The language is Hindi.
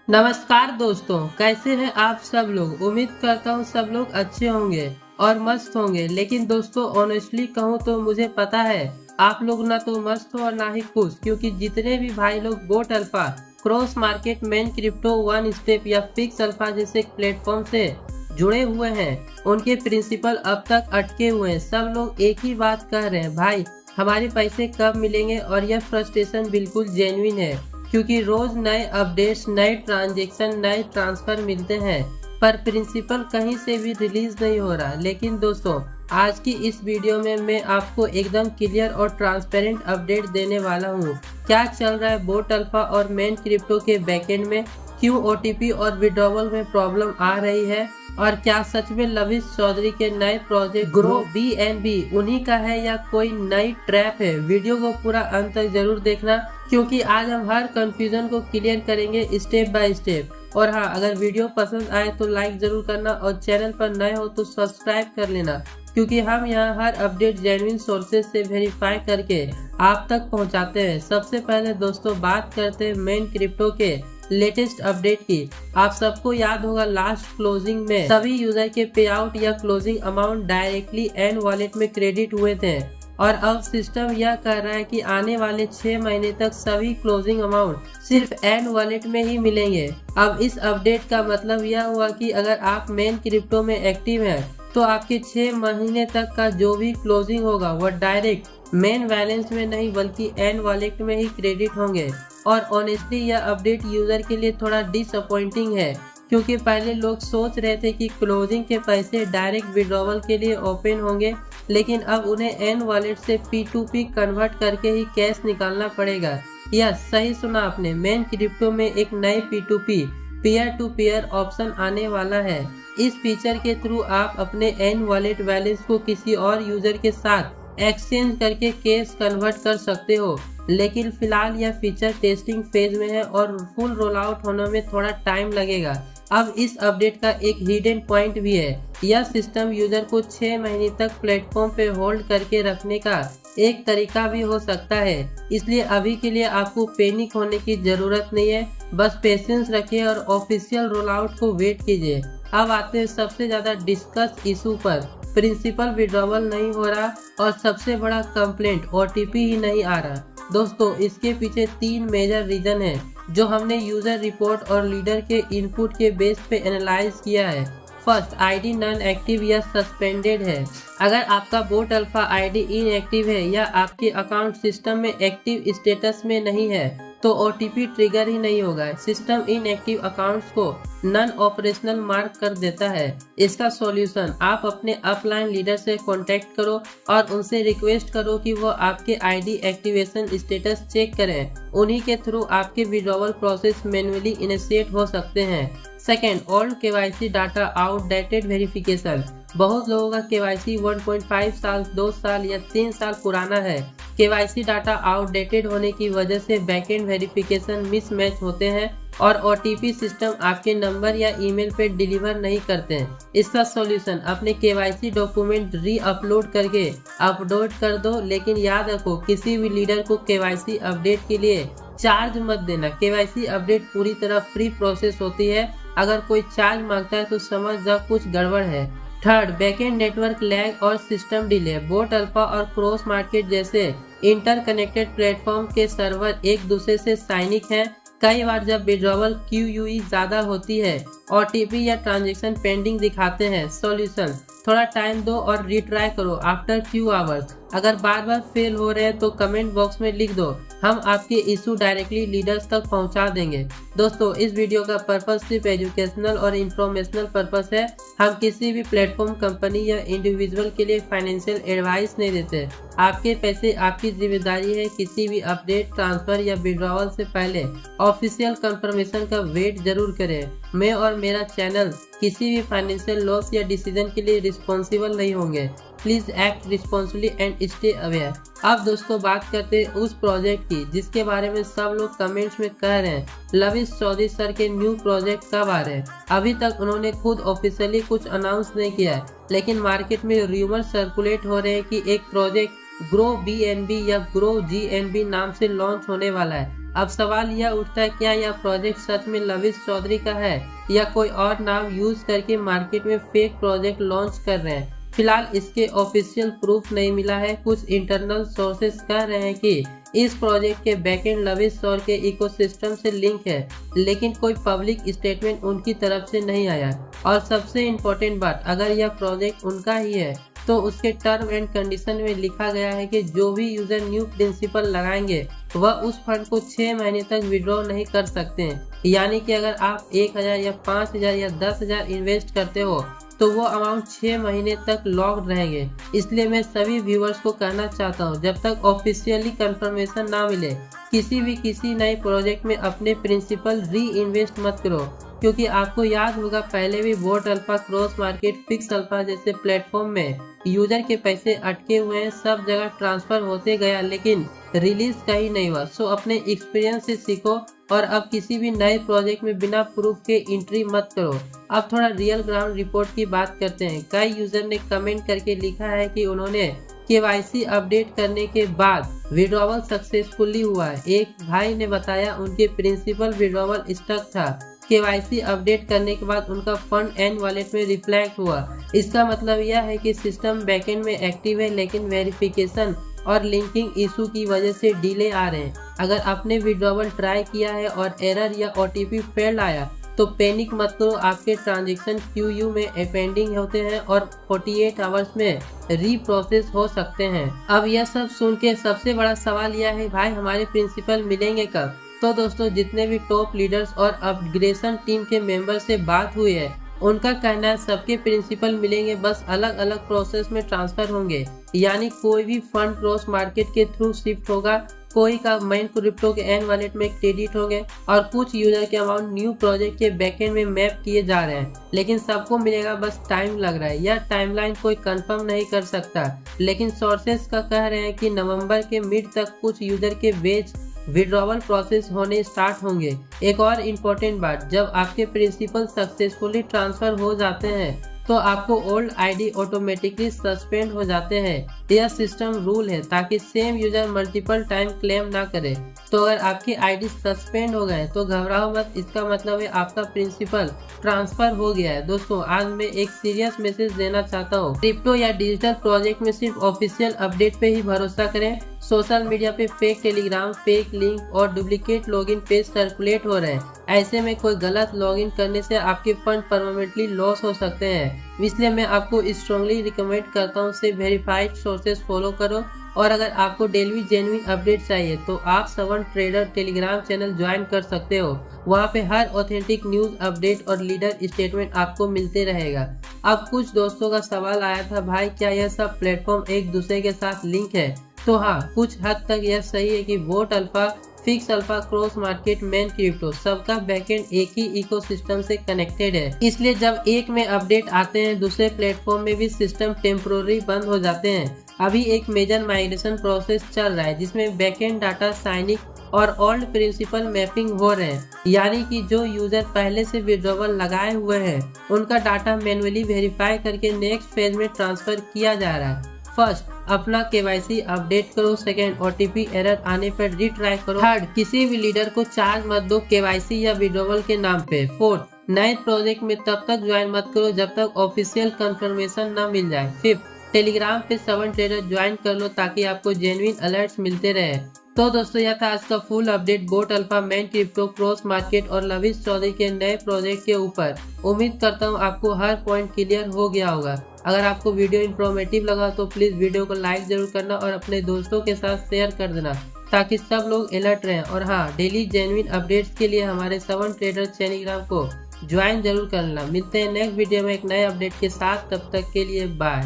नमस्कार दोस्तों, कैसे हैं आप सब लोग। उम्मीद करता हूँ सब लोग अच्छे होंगे और मस्त होंगे। लेकिन दोस्तों ऑनेस्टली कहूँ तो मुझे पता है आप लोग ना तो मस्त हो और ना ही खुश, क्योंकि जितने भी भाई लोग boat alpha, cross market, main crypto, one step या फिक्स अल्फा जैसे प्लेटफॉर्म से जुड़े हुए हैं, उनके प्रिंसिपल अब तक अटके हुए हैं। सब लोग एक ही बात कह रहे हैं, भाई हमारे पैसे कब मिलेंगे। और यह फ्रस्ट्रेशन बिल्कुल जेन्युइन है, क्योंकि रोज नए अपडेट्स, नए ट्रांजैक्शन, नए ट्रांसफर मिलते हैं, पर प्रिंसिपल कहीं से भी रिलीज नहीं हो रहा। लेकिन दोस्तों आज की इस वीडियो में मैं आपको एकदम क्लियर और ट्रांसपेरेंट अपडेट देने वाला हूँ। क्या चल रहा है बोट अल्फा और मेन क्रिप्टो के बैकएंड में, क्यों ओटीपी और विड्रॉवल में प्रॉब्लम आ रही है, और क्या सच में लविश चौधरी के नए प्रोजेक्ट ग्रो BNB उन्हीं का है या कोई नई ट्रैप है। वीडियो को पूरा अंत तक जरूर देखना, क्योंकि आज हम हर कंफ्यूजन को क्लियर करेंगे स्टेप बाय स्टेप। और हाँ, अगर वीडियो पसंद आए तो लाइक जरूर करना और चैनल पर नए हो तो सब्सक्राइब कर लेना, क्योंकि हम यहाँ हर अपडेट जेन्युइन सोर्सेज से वेरीफाई करके आप तक पहुँचाते हैं। सबसे पहले दोस्तों बात करते हैं मेन क्रिप्टो के लेटेस्ट अपडेट की। आप सबको याद होगा लास्ट क्लोजिंग में सभी यूजर के पे आउट या closing amount directly in wallet में क्रेडिट हुए थे, और अब सिस्टम यह कह रहा है कि आने वाले 6 महीने तक सभी क्लोजिंग अमाउंट सिर्फ एन वॉलेट में ही मिलेंगे। अब इस अपडेट का मतलब यह हुआ कि अगर आप मेन क्रिप्टो में एक्टिव हैं तो आपके 6 महीने तक का जो भी क्लोजिंग होगा वह डायरेक्ट मेन बैलेंस में नहीं बल्कि एन वॉलेट में ही क्रेडिट होंगे। और ऑनेस्टली यह अपडेट यूजर के लिए थोड़ा डिसअपॉइंटिंग है, क्योंकि पहले लोग सोच रहे थे कि क्लोजिंग के पैसे डायरेक्ट विड्रॉवल के लिए ओपन होंगे, लेकिन अब उन्हें एन वॉलेट से P2P कन्वर्ट करके ही कैश निकालना पड़ेगा। यस, सही सुना आपने, मेन क्रिप्टो में एक नए P2P peer to peer option आने वाला है। इस फीचर के थ्रू आप अपने एन वॉलेट बैलेंस को किसी और यूजर के साथ एक्सचेंज करके कैश कन्वर्ट कर सकते हो। लेकिन फिलहाल यह फीचर टेस्टिंग फेज में है और फुल रोल आउट होने में थोड़ा टाइम लगेगा। अब इस अपडेट का एक हिडन पॉइंट भी है, यह सिस्टम यूजर को 6 महीने तक प्लेटफॉर्म पे होल्ड करके रखने का एक तरीका भी हो सकता है। इसलिए अभी के लिए आपको पैनिक होने की जरूरत नहीं है, बस पेशेंस रखिए और ऑफिशियल रोल आउट को वेट कीजिए। अब आते हैं सबसे ज्यादा डिस्कस इशू पर, प्रिंसिपल विड्रॉवल नहीं हो रहा और सबसे बड़ा कंप्लेंट ओटीपी ही नहीं आ रहा। दोस्तों इसके पीछे 3 मेजर रीजन है जो हमने यूजर रिपोर्ट और लीडर के इनपुट के बेस पे एनालाइज किया है। फर्स्ट, आईडी नॉन एक्टिव या सस्पेंडेड है। अगर आपका बोट अल्फा आईडी इनएक्टिव है या आपके अकाउंट सिस्टम में एक्टिव स्टेटस में नहीं है तो ओटीपी ट्रिगर ही नहीं होगा। सिस्टम इनएक्टिव अकाउंट्स को नॉन ऑपरेशनल मार्क कर देता है। इसका सॉल्यूशन, आप अपने अपलाइन लीडर से कांटेक्ट करो और उनसे रिक्वेस्ट करो कि वो आपके आईडी एक्टिवेशन स्टेटस चेक करें। उन्हीं के थ्रू आपके विड्रॉवल प्रोसेस मैन्युअली इनिशिएट हो सकते हैं। Second, old KYC data outdated verification. बहुत लोगों का केवाईसी 1.5 साल, 2 साल या 3 साल पुराना है। केवाईसी डाटा आउटडेटेड होने की वजह से बैकएंड वेरिफिकेशन मिसमैच होते हैं और ओटीपी सिस्टम आपके नंबर या ईमेल पे डिलीवर नहीं करते हैं। इसका सॉल्यूशन, अपने केवाईसी डॉक्यूमेंट री अपलोड करके अपलोड कर दो, लेकिन याद रखो किसी भी लीडर को केवाईसी अपडेट के लिए चार्ज मत देना। केवाईसी अपडेट पूरी तरह फ्री प्रोसेस होती है, अगर कोई चार्ज मांगता है तो समझ जा कुछ गड़बड़ है। थर्ड, बैकएंड नेटवर्क लैग और सिस्टम डिले। बोट अल्फा और क्रॉस मार्केट जैसे इंटरकनेक्टेड प्लेटफॉर्म के सर्वर एक दूसरे से साइनिक हैं। कई बार जब विड्रॉवल QUE ज्यादा होती है, ओटीपी या ट्रांजैक्शन पेंडिंग दिखाते हैं। सॉल्यूशन, थोड़ा टाइम दो और रिट्राई करो आफ्टर फ्यू आवर्स। अगर बार बार फेल हो रहे हैं तो कमेंट बॉक्स में लिख दो, हम आपके इशू डायरेक्टली लीडर्स तक पहुंचा देंगे। दोस्तों इस वीडियो का पर्पस सिर्फ एजुकेशनल और इंफॉर्मेशनल पर्पस है। हम किसी भी प्लेटफॉर्म, कंपनी या इंडिविजुअल के लिए फाइनेंशियल एडवाइस नहीं देते। आपके पैसे आपकी जिम्मेदारी है। किसी भी अपडेट, ट्रांसफर या विड्रॉवल से पहले ऑफिशियल कंफर्मेशन का वेट जरूर करें। मैं और मेरा चैनल किसी भी फाइनेंशियल लॉस या डिसीजन के लिए रिस्पॉन्सिबल नहीं होंगे। Please act responsibly and stay aware. अब दोस्तों बात करते हैं उस प्रोजेक्ट की जिसके बारे में सब लोग कमेंट्स में कह रहे हैं, लविश चौधरी सर के न्यू प्रोजेक्ट कब आ रहे हैं। अभी तक उन्होंने खुद ऑफिशियली कुछ अनाउंस नहीं किया है, लेकिन मार्केट में रूमर सर्कुलेट हो रहे हैं कि एक प्रोजेक्ट ग्रो BNB या ग्रो GNB नाम से लॉन्च होने वाला है। अब सवाल यह उठता है, क्या यह प्रोजेक्ट सच में लविश चौधरी का है या कोई और नाम यूज करके मार्केट में फेक प्रोजेक्ट लॉन्च कर रहे हैं। फिलहाल इसके ऑफिशियल प्रूफ नहीं मिला है। कुछ इंटरनल सोर्सेस कह रहे हैं कि इस प्रोजेक्ट के बैकएंड लविश सौर के इकोसिस्टम से लिंक है, लेकिन कोई पब्लिक स्टेटमेंट उनकी तरफ से नहीं आया। और सबसे इम्पोर्टेंट बात, अगर यह प्रोजेक्ट उनका ही है तो उसके टर्म एंड कंडीशन में लिखा गया है कि जो भी यूजर न्यू प्रिंसिपल लगाएंगे वह उस फंड को 6 महीने तक विड्रॉ नहीं कर सकते हैं। यानी कि अगर आप 1000 या 5000 या 10,000 इन्वेस्ट करते हो तो वो अमाउंट 6 महीने तक लॉक्ड रहेंगे। इसलिए मैं सभी व्यूअर्स को कहना चाहता हूँ, जब तक ऑफिशियली कंफर्मेशन ना मिले किसी नए प्रोजेक्ट में अपने प्रिंसिपल री इन्वेस्ट मत करो, क्योंकि आपको याद होगा पहले भी vote alpha, cross market, fix alpha जैसे प्लेटफॉर्म में यूजर के पैसे अटके हुए हैं। सब जगह ट्रांसफर होते गया लेकिन रिलीज कहीं नहीं हुआ। सो अपने एक्सपीरियंस से सीखो और अब किसी भी नए प्रोजेक्ट में बिना प्रूफ के एंट्री मत करो। अब थोड़ा रियल ग्राउंड रिपोर्ट की बात करते हैं। कई यूजर ने कमेंट करके लिखा है कि उन्होंने केवाईसी अपडेट करने के बाद विड्रॉवल सक्सेसफुली हुआ है। एक भाई ने बताया उनके प्रिंसिपल विड्रॉवल स्टक था, केवाईसी अपडेट करने के बाद उनका फंड एंड वॉलेट में रिफ्लेक्ट हुआ। इसका मतलब यह है कि सिस्टम बैकएंड में एक्टिव है, लेकिन वेरिफिकेशन और लिंकिंग इशू की वजह से डिले आ रहे हैं। अगर आपने विड्रॉवल ट्राई किया है और एरर या ओटीपी फेल्ड आया तो पैनिक मत करो। आपके ट्रांजैक्शन क्यूयू में पेंडिंग होते हैं और 48 आवर्स में रीप्रोसेस हो सकते हैं। अब यह सब सुन के सबसे बड़ा सवाल यह है, भाई हमारे प्रिंसिपल मिलेंगे कब? तो दोस्तों, जितने भी टॉप लीडर्स और अपग्रेडेशन टीम के मेंबर से बात हुई है, उनका कहना है सबके प्रिंसिपल मिलेंगे, बस अलग अलग प्रोसेस में ट्रांसफर होंगे। यानी कोई भी फंड क्रॉस मार्केट के थ्रू शिफ्ट होगा, कोई का मेन क्रिप्टो के एंड वॉलेट में क्रेडिट होंगे और कुछ यूजर के अमाउंट न्यू प्रोजेक्ट के बैकएंड में मैप किए जा रहे हैं। लेकिन सबको मिलेगा, बस टाइम लग रहा है। यह टाइमलाइन कोई कंफर्म नहीं कर सकता, लेकिन सोर्सेस का कह रहे हैं कि नवंबर के मिड तक कुछ यूजर के बेच विड्रॉवल प्रोसेस होने स्टार्ट होंगे। एक और इम्पोर्टेंट बात, जब आपके प्रिंसिपल सक्सेसफुली ट्रांसफर हो जाते हैं तो आपको ओल्ड आईडी ऑटोमेटिकली सस्पेंड हो जाते हैं। यह सिस्टम रूल है ताकि same user multiple time claim ना करे। तो अगर आपकी आईडी सस्पेंड हो गए तो घबराओ मत, इसका मतलब है आपका प्रिंसिपल ट्रांसफर हो गया है। दोस्तों, आज मैं एक सीरियस मैसेज देना चाहता हूँ, क्रिप्टो या डिजिटल प्रोजेक्ट में सिर्फ ऑफिशियल अपडेट पे ही भरोसा करें। सोशल मीडिया पे फेक टेलीग्राम, फेक लिंक और डुप्लीकेट लॉगिन पेज सर्कुलेट हो रहे हैं। ऐसे में कोई गलत लॉगिन करने से आपके फंड परमानेंटली लॉस हो सकते हैं। इसलिए मैं आपको स्ट्रांगली रिकमेंड करता हूँ से वेरीफाइड सोर्सेस फॉलो करो। और अगर आपको डेली जेन्युइन अपडेट चाहिए तो आप 7 ट्रेडर टेलीग्राम चैनल ज्वाइन कर सकते हो। वहाँ पे हर ऑथेंटिक न्यूज अपडेट और लीडर स्टेटमेंट आपको मिलते रहेगा। अब कुछ दोस्तों का सवाल आया था, भाई क्या यह सब प्लेटफॉर्म एक दूसरे के साथ लिंक है? तो हाँ, कुछ हद तक यह सही है कि vote alpha, fix alpha, cross market, main crypto सबका बैकएंड एक ही इकोसिस्टम से कनेक्टेड है। इसलिए जब एक में अपडेट आते हैं दूसरे प्लेटफॉर्म में भी सिस्टम टेम्पोररी बंद हो जाते हैं। अभी एक मेजर माइग्रेशन प्रोसेस चल रहा है जिसमें बैकएंड डाटा साइनिंग और ओल्ड प्रिंसिपल मैपिंग हो रहे हैं। यानी कि जो यूजर पहले से विड्रॉवल लगाए हुए हैं उनका डाटा मैन्युअली वेरीफाई करके नेक्स्ट फेज में ट्रांसफर किया जा रहा है। फर्स्ट, अपना केवाईसी अपडेट करो। सेकंड, ओटीपी एरर आने पर रीट्राई करो। थर्ड, किसी भी लीडर को चार्ज मत दो केवाईसी या विड्रॉवल के नाम पे। फोर्थ, नए प्रोजेक्ट में तब तक ज्वाइन मत करो जब तक ऑफिशियल कंफर्मेशन न मिल जाए। फिफ्थ, टेलीग्राम पे 7 ट्रेडर ज्वाइन कर लो ताकि आपको जेन्युइन अलर्ट्स मिलते रहे। तो दोस्तों, यह था आज का full update vote alpha, main crypto, cross market और लविश चौधरी के नए प्रोजेक्ट के ऊपर। उम्मीद करता हूँ आपको हर पॉइंट क्लियर हो गया होगा। अगर आपको वीडियो इन्फॉर्मेटिव लगा तो प्लीज वीडियो को लाइक जरूर करना और अपने दोस्तों के साथ शेयर कर देना ताकि सब लोग अलर्ट रहें। और हाँ, डेली जेन्युइन अपडेट्स के लिए हमारे 7 ट्रेडर टेलीग्राम को ज्वाइन जरूर करना। मिलते हैं नेक्स्ट वीडियो में एक नए अपडेट के साथ, तब तक के लिए बाय।